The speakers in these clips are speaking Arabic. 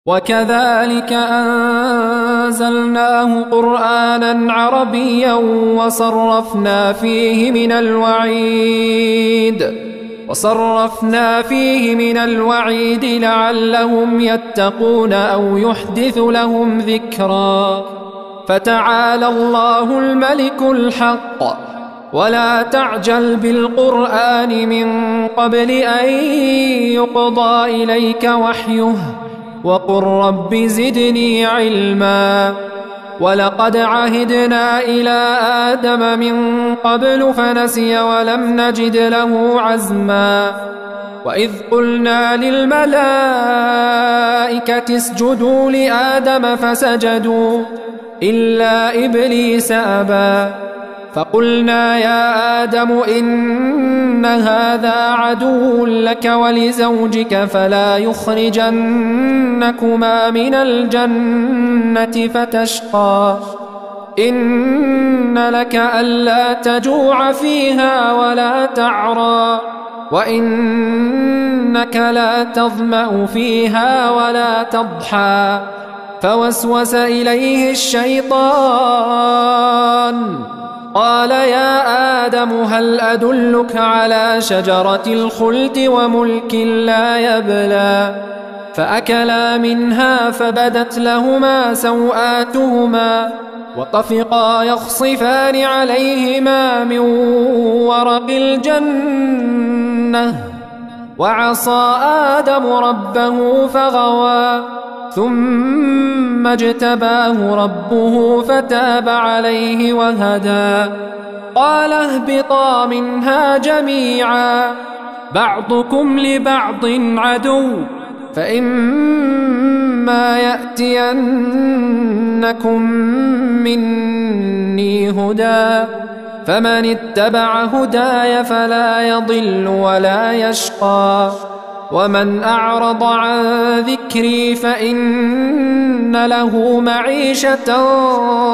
وكذلك أنزلناه قرآنا عربيا وصرفنا فيه من الوعيد لعلهم يتقون أو يحدث لهم ذكرا. فتعالى الله الملك الحق ولا تعجل بالقرآن من قبل أن يقضى إليك وحيه وقل رب زدني علما. ولقد عهدنا إلى آدم من قبل فنسي ولم نجد له عزما. وإذ قلنا للملائكة اسجدوا لآدم فسجدوا إلا إبليس أبى. فقلنا يا آدم إن هذا عدو لك ولزوجك فلا يخرجنكما من الجنة فتشقى. إن لك ألا تجوع فيها ولا تعرى وإنك لا تظمأ فيها ولا تضحى. فوسوس إليه الشيطان قال يا آدم هل أدلك على شجرة الخلد وملك لا يبلى. فأكلا منها فبدت لهما سوآتهما وطفقا يخصفان عليهما من ورق الجنة. وعصى آدم ربه فغوى ثم اجتباه ربه فتاب عليه وهدى. قال اهبطا منها جميعا بعضكم لبعض عدو فإما يأتينكم مني هدى فمن اتبع هداي فلا يضل ولا يشقى. ومن أعرض عن ذكري فإن له معيشة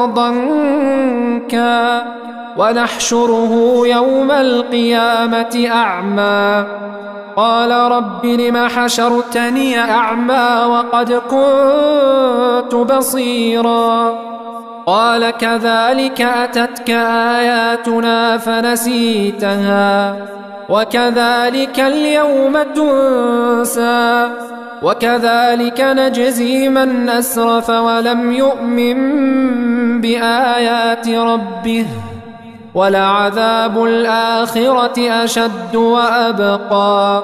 ضنكا ونحشره يوم القيامة أعمى. قال رب لم حشرتني أعمى وقد كنت بصيرا. قال كذلك أتتك آياتنا فنسيتها وكذلك اليوم تنسى. وكذلك نجزي من أسرف ولم يؤمن بآيات ربه ولعذاب الآخرة أشد وأبقى.